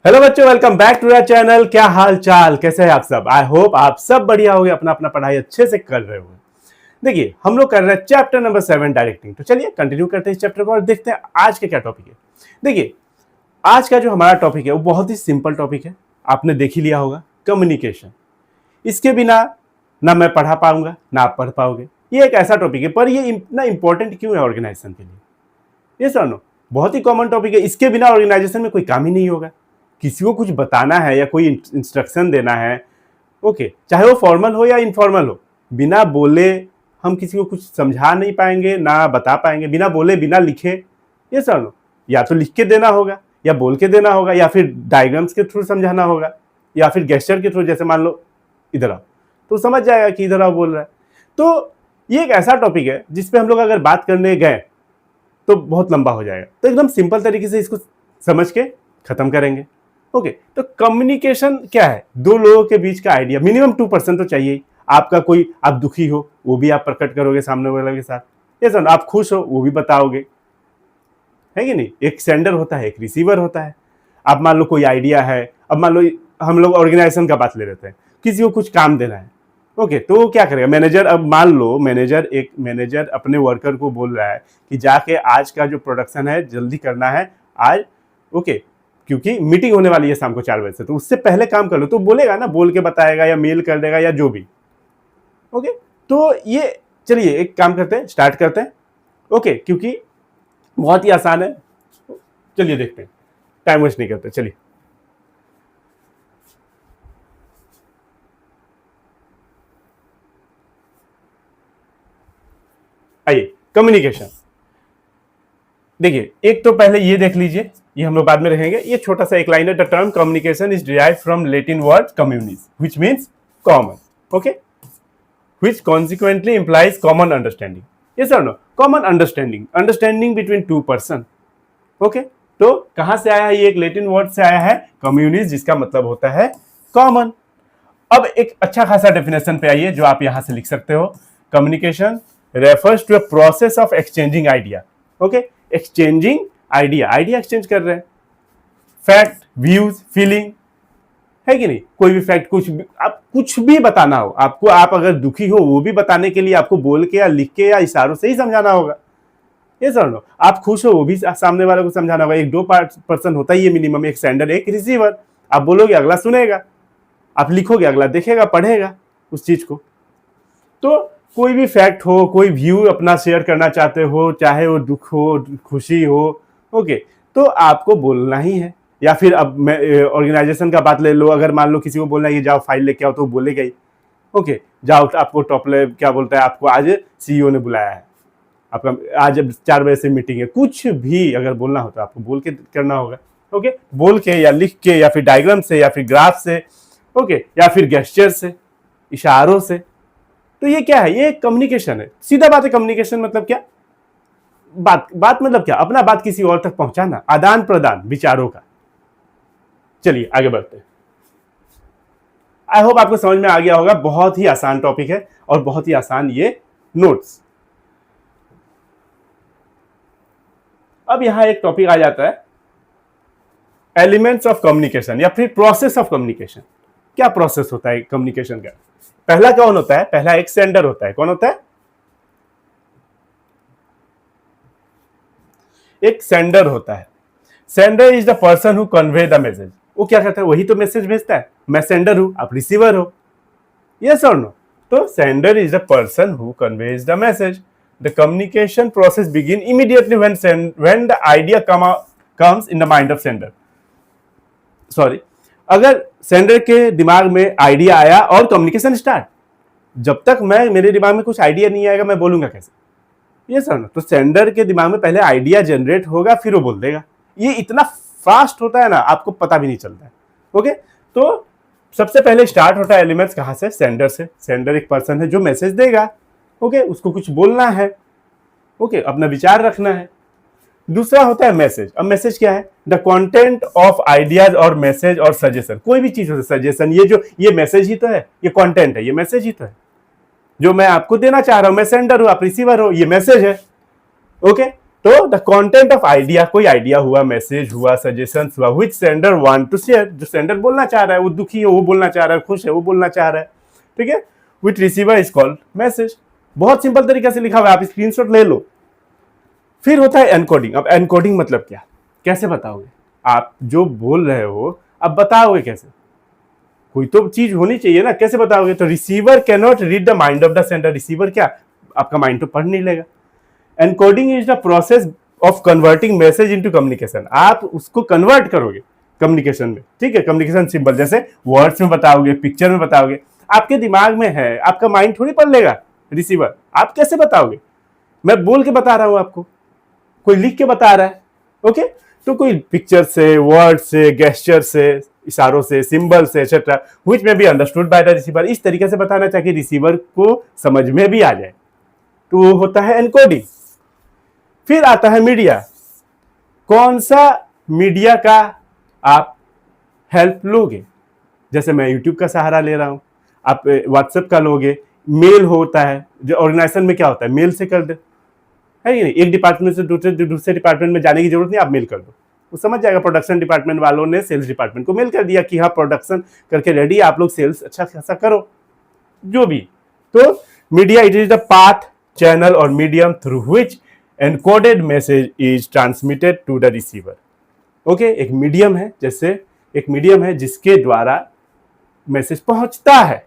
Hello बच्चों, welcome back to the channel. क्या हाल चाल, कैसे हैं आप सब? आई होप आप सब बढ़िया होंगे, अपना अपना पढ़ाई अच्छे से कर रहे होंगे। देखिए, हम लोग कर रहे हैं चैप्टर नंबर 7 डायरेक्टिंग। तो चलिए कंटिन्यू करते हैं इस चैप्टर को और देखते हैं आज के क्या टॉपिक है। देखिए, आज का जो हमारा टॉपिक है वो बहुत ही सिंपल टॉपिक है। आपने देख ही लिया होगा, कम्युनिकेशन। इसके बिना ना मैं पढ़ा पाऊंगा ना आप पढ़ पाओगे। ये एक ऐसा टॉपिक है, पर ये इतना इंपॉर्टेंट क्यों है ऑर्गेनाइजेशन के लिए? ये सुनो, बहुत ही कॉमन टॉपिक है। इसके बिना ऑर्गेनाइजेशन में कोई काम ही नहीं होगा। किसी को कुछ बताना है या कोई इंस्ट्रक्शन देना है, ओके, चाहे वो फॉर्मल हो या इनफॉर्मल हो, बिना बोले हम किसी को कुछ समझा नहीं पाएंगे ना बता पाएंगे। बिना बोले बिना लिखे, ये सुनो, या तो लिख के देना होगा या बोल के देना होगा या फिर डायग्राम्स के थ्रू समझाना होगा या फिर गेस्चर के थ्रू। जैसे मान लो इधर आओ, तो समझ जाएगा कि इधर आओ बोल रहा है। तो ये एक ऐसा टॉपिक है जिसपे हम लोग अगर बात करने गए तो बहुत लंबा हो जाएगा। तो एकदम सिंपल तरीके से इसको समझ के खत्म करेंगे। ओके, तो कम्युनिकेशन क्या है? दो लोगों के बीच का आइडिया, मिनिमम 2% तो चाहिए। आपका कोई, आप दुखी हो वो भी आप प्रकट करोगे सामने वाले के साथ, ये सब। आप खुश हो वो भी बताओगे, है कि नहीं? एक सेंडर होता है, एक रिसीवर होता है। आप मान लो कोई आइडिया है, अब मान लो हम लोग ऑर्गेनाइजेशन का बात ले लेते हैं, किसी को कुछ काम देना है। ओके, तो वो क्या करेगा? मैनेजर, अब मान लो मैनेजर अपने वर्कर को बोल रहा है कि जाके आज का जो प्रोडक्शन है जल्दी करना है आज, ओके, क्योंकि मीटिंग होने वाली है शाम को 4 बजे से, तो उससे पहले काम कर लो। तो बोलेगा ना, बोल के बताएगा या मेल कर देगा या जो भी। ओके, तो ये चलिए एक काम करते हैं, स्टार्ट करते हैं। ओके, क्योंकि बहुत ही आसान है। चलिए देखते हैं, टाइम वेस्ट नहीं करते, चलिए। आइए, कम्युनिकेशन। देखिए, एक तो पहले ये देख लीजिए, ये हम लोग बाद में रखेंगे। ये छोटा सा एक लाइन है। The term communication is derived from Latin word communis, which means common, okay, which consequently implies common understanding. Yes or no? Common understanding between two person. Okay, तो कहां से आया है? ये एक लैटिन वर्ड से आया है, कम्युनिस, जिसका मतलब होता है कॉमन। अब एक अच्छा खासा डेफिनेशन पे आइए जो आप यहां से लिख सकते हो। Communication refers to a process of exchanging idea. Okay, exchanging idea exchange कर रहे हैं। फैक्ट, व्यूज, फीलिंग, है कि नहीं? कोई भी फैक्ट, आप कुछ भी बताना हो आपको, आप अगर दुखी हो वो भी बताने के लिए आपको बोल के या लिख के या इशारों से ही समझाना होगा। ये सर नो, आप खुश हो वो भी सामने वाले को समझाना होगा। एक दो पर्सन होता ही है मिनिमम, एक सेंडर एक रिसीवर। आप बोलोगे अगला सुनेगा, आप लिखोगे अगला देखेगा पढ़ेगा उस चीज को। तो कोई भी फैक्ट हो, कोई व्यू अपना शेयर करना चाहते हो, चाहे वो दुख हो खुशी हो, ओके, तो आपको बोलना ही है। या फिर अब मैं ऑर्गेनाइजेशन का बात ले लो, अगर मान लो किसी को बोलना है कि जाओ फाइल लेके आओ, तो बोलेगा ही, ओके, जाओ, आपको टॉप ले क्या बोलता है, आपको आज सीईओ ने बुलाया है, आपका आज 4 बजे से मीटिंग है। कुछ भी अगर बोलना हो तो आपको बोल के करना होगा। ओके, बोल के या लिख के या फिर डायग्राम से या फिर ग्राफ से, ओके, या फिर गेस्चर से, इशारों से। तो ये क्या है? ये कम्युनिकेशन है। सीधा बात है, कम्युनिकेशन मतलब क्या? बात मतलब क्या? अपना बात किसी और तक पहुंचाना, आदान प्रदान विचारों का। चलिए आगे बढ़ते हैं। आई होप आपको समझ में आ गया होगा। बहुत ही आसान टॉपिक है और बहुत ही आसान ये नोट्स। अब यहां एक टॉपिक आ जाता है, एलिमेंट्स ऑफ कम्युनिकेशन या फिर प्रोसेस ऑफ कम्युनिकेशन। क्या प्रोसेस होता है कम्युनिकेशन का? पहला कौन होता है? पहला एक सेंडर होता है। कौन होता है? एक सेंडर होता है। Sender is the person who convey the message. वो क्या करता है? वही तो मैसेज भेजता है। मैं सेंडर हूं, आप रिसीवर हो। Yes or no? तो sender is the person who conveys the message. The communication process begin immediately when the idea comes in the mind of sender. Sorry, अगर सेंडर के दिमाग में आइडिया आया और कम्युनिकेशन स्टार्ट। जब तक मेरे दिमाग में कुछ आइडिया नहीं आएगा, मैं बोलूंगा कैसे? ये सर, तो सेंडर के दिमाग में पहले आइडिया जनरेट होगा, फिर वो बोल देगा। ये इतना फास्ट होता है ना, आपको पता भी नहीं चलता है। ओके, तो सबसे पहले स्टार्ट होता है एलिमेंट्स कहां से? सेंडर से। सेंडर एक पर्सन है जो मैसेज देगा। ओके, उसको कुछ बोलना है, ओके, अपना विचार रखना है। दूसरा होता है मैसेज। अब मैसेज क्या है? द कंटेंट ऑफ आइडियाज और मैसेज और सजेशन। कोई भी चीज हो, सजेशन, ये मैसेज ही तो है, ये कंटेंट है, ये मैसेज ही तो है जो मैं आपको देना चाह रहा हूं। मैं सेंडर हूं, आप रिसीवर हो, ये मैसेज है। ओके, तो द कंटेंट ऑफ आइडिया, कोई आइडिया हुआ, मैसेज हुआ, सजेशन हुआ, which sender want to share, जो सेंडर बोलना चाह रहा है, वो दुखी है वो बोलना चाह रहा है, खुश है वो बोलना चाह रहा है, ठीक है, which receiver is called message. बहुत सिंपल तरीके से लिखा हुआ है, आप स्क्रीनशॉट ले लो। फिर होता है एनकोडिंग। अब एनकोडिंग मतलब क्या, कैसे बताओगे आप जो बोल रहे हो, अब बताओगे कैसे, कोई तो चीज होनी चाहिए ना, कैसे बताओगे। तो receiver can not read the mind of the sender, receiver क्या आपका माइंड तो पढ़ नहीं लेगा। Encoding is the process of converting message into communication, आप उसको कन्वर्ट करोगे कम्युनिकेशन में, ठीक है, कम्युनिकेशन सिंबल, जैसे वर्ड्स में बताओगे, पिक्चर में बताओगे, आपके दिमाग में है, आपका माइंड थोड़ी पढ़ लेगा रिसीवर, आप कैसे बताओगे, मैं बोल के बता रहा हूं आपको, कोई लिख के बता रहा है, ओके। तो कोई पिक्चर से, वर्ड से, गेस्चर से, इशारों से, सिंबल से एक्सेट्रा, व्हिच में be understood by the receiver, इस तरीके से बताना चाहिए रिसीवर को समझ में भी आ जाए, तो वो होता है एनकोडिंग। फिर आता है मीडिया। कौन सा मीडिया का आप हेल्प लोगे, जैसे मैं यूट्यूब का सहारा ले रहा हूं, आप व्हाट्सएप का लोगे, मेल होता है, जो ऑर्गेनाइजेशन में क्या होता है, मेल से कर दे, है कि नहीं, एक डिपार्टमेंट से दूसरे डिपार्टमेंट में जाने की जरूरत नहीं, आप मेल कर दो, वो समझ जाएगा। प्रोडक्शन डिपार्टमेंट वालों ने सेल्स डिपार्टमेंट को मेल कर दिया कि हाँ प्रोडक्शन करके रेडी, आप लोग सेल्स अच्छा खासा करो, जो भी। तो media, it is the path, channel or medium through which encoded message is transmitted to the receiver. Okay, एक मीडियम है, जैसे एक मीडियम है जिसके द्वारा मैसेज पहुंचता है।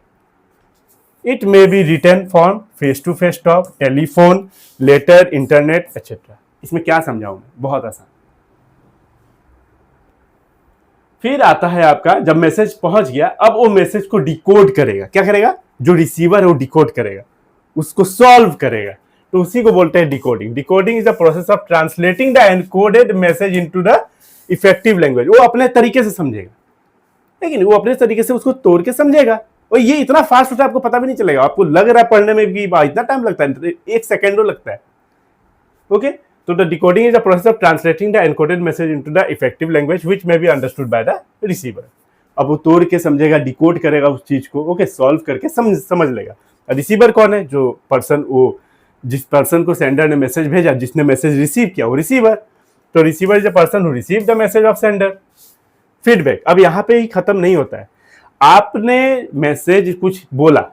It may be written form, face to face talk, telephone, letter, internet etcetera. इसमें क्या समझाऊं मैं, बहुत आसान। फिर आता है आपका, जब मैसेज पहुंच गया, अब वो मैसेज को डिकोड करेगा। क्या करेगा, जो रिसीवर है वो डिकोड करेगा, उसको सॉल्व करेगा, तो उसी को बोलते हैं decoding. Decoding is the process of translating the encoded message into the effective language. वो अपने तरीके से समझेगा, लेकिन वो अपने तरीके से उसको तोड़ के समझेगा, और ये इतना फास्ट होता है आपको पता भी नहीं चलेगा, आपको लग रहा है पढ़ने में भी इतना टाइम लगता है, 1 सेकेंड लगता है, ओके। तो the decoding is the process of translating the encoded message into the effective language which may be understood by the receiver. अब वो तोड़ के समझेगा, डिकोड करेगा उस चीज को, ओके, सॉल्व करके समझ लेगा। रिसीवर कौन है, जो पर्सन, वो जिस पर्सन को सेंडर ने मैसेज भेजा, जिसने मैसेज रिसीव किया, वो रिसीवर। तो receiver is the person who receive the message of sender. Feedback, अब यहां पे ही खत्म नहीं होता है, आपने मैसेज कुछ बोला,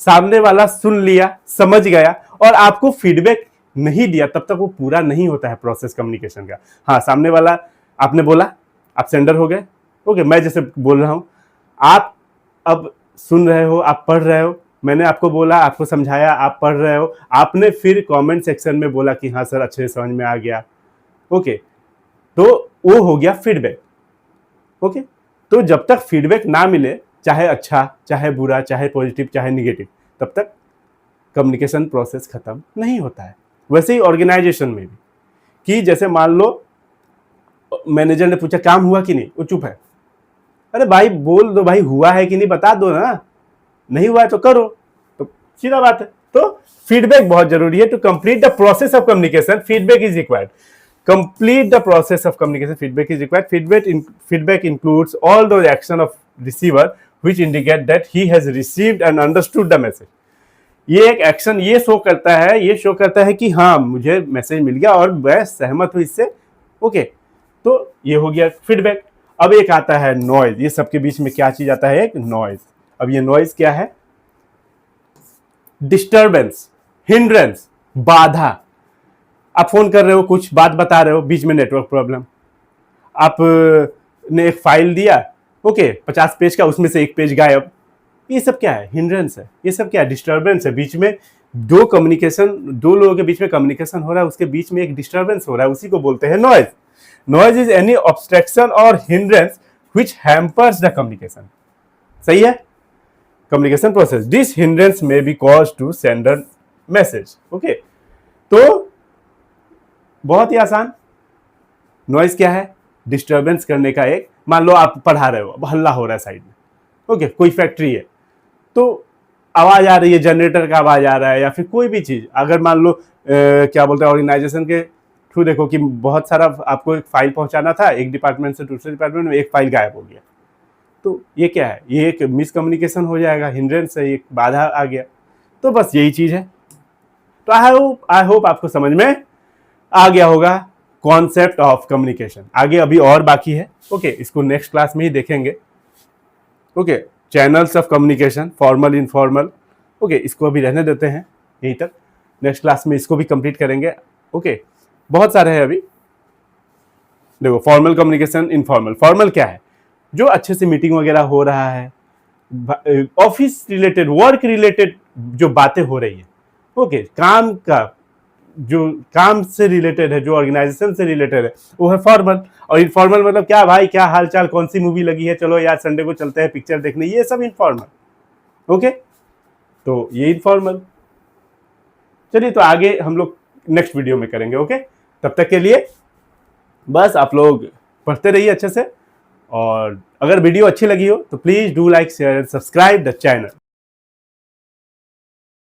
सामने वाला सुन लिया, समझ गया, और आपको फीडबैक नहीं दिया, तब तक वो पूरा नहीं होता है प्रोसेस कम्युनिकेशन का। हाँ, सामने वाला, आपने बोला, आप सेंडर हो गए, ओके, मैं जैसे बोल रहा हूं, आप अब सुन रहे हो, आप पढ़ रहे हो, मैंने आपको बोला, आपको समझाया, आप पढ़ रहे हो, आपने फिर कमेंट सेक्शन में बोला कि हाँ सर अच्छे से समझ में आ गया, ओके, तो वो हो गया फीडबैक, ओके। तो जब तक फीडबैक ना मिले, चाहे अच्छा, चाहे बुरा, चाहे पॉजिटिव, चाहे निगेटिव, तब तक कम्युनिकेशन प्रोसेस खत्म नहीं होता है। वैसे ही ऑर्गेनाइजेशन में भी, कि जैसे मान लो मैनेजर ने पूछा काम हुआ कि नहीं, वो चुप है, अरे भाई बोल दो भाई, हुआ है कि नहीं बता दो ना, नहीं हुआ है तो करो, तो सीधा बात है। तो फीडबैक बहुत जरूरी है। To complete the process of communication feedback is required. Complete the process of communication, feedback is required. Feedback includes all those action of receiver which indicate that he has received and understood the message. ये एक action ये show करता है कि हाँ मुझे message मिल गया और मैं सहमत हूँ इससे, ओके। तो ये हो गया फीडबैक। अब एक आता है नॉइज। ये सबके बीच में क्या चीज आता है, एक नॉइज। अब ये नॉइज क्या है, डिस्टर्बेंस, हिंड्रेंस, बाधा। आप फोन कर रहे हो, कुछ बात बता रहे हो, बीच में नेटवर्क प्रॉब्लम, आप ने एक फाइल दिया, ओके, 50 पेज का, उसमें से एक पेज गायब, ये सब क्या है, हिंड्रेंस है। ये सब क्या है, डिस्टर्बेंस है। बीच में दो लोगों के बीच में कम्युनिकेशन हो रहा है, उसके बीच में एक डिस्टर्बेंस हो रहा है, उसी को बोलते हैं noise. Noise is any obstruction or hindrance which hampers the communication. सही है, communication process. This hindrance may be cause to sender message, okay. तो बहुत ही आसान। नॉइज क्या है, डिस्टर्बेंस करने का एक, मान लो आप पढ़ा रहे हो, हल्ला हो रहा है साइड में, ओके, कोई फैक्ट्री है, तो आवाज आ रही है, जनरेटर का आवाज आ रहा है, या फिर कोई भी चीज। अगर मान लो क्या बोलते हैं, ऑर्गेनाइजेशन के थ्रू देखो कि बहुत सारा आपको एक फाइल पहुंचाना था, एक डिपार्टमेंट से दूसरे डिपार्टमेंट में, एक फाइल गायब हो गया, तो ये क्या है, ये एक मिसकम्युनिकेशन हो जाएगा, हिंड्रेंस है, एक बाधा आ गया। तो बस यही चीज है। तो आई होप आपको समझ में आ गया होगा कॉन्सेप्ट ऑफ कम्युनिकेशन। आगे अभी और बाकी है, ओके, इसको नेक्स्ट क्लास में ही देखेंगे। Okay, channels of communication, formal, informal, okay, इसको अभी रहने देते हैं यहीं तक। नेक्स्ट क्लास में इसको भी कंप्लीट करेंगे। ओके, बहुत सारे हैं अभी। देखो, फॉर्मल कम्युनिकेशन, इनफॉर्मल। फॉर्मल क्या है? जो अच्छे से मीटिंग वगैरह हो रहा है, ऑफिस रिलेटेड, वर्क रिलेटेड जो बातें हो रही है, ओके, काम का जो काम से रिलेटेड है, जो ऑर्गेनाइजेशन से रिलेटेड है, वो है फॉर्मल। और इनफॉर्मल मतलब क्या भाई, क्या हालचाल, कौन सी मूवी लगी है, चलो यार संडे को चलते हैं पिक्चर देखने, ये सब इनफॉर्मल। ओके, तो ये इनफॉर्मल। चलिए, तो आगे हम लोग नेक्स्ट वीडियो में करेंगे। ओके, तब तक के लिए बस आप लोग पढ़ते रहिए अच्छे से, और अगर वीडियो अच्छी लगी हो तो please do like, share and subscribe the channel.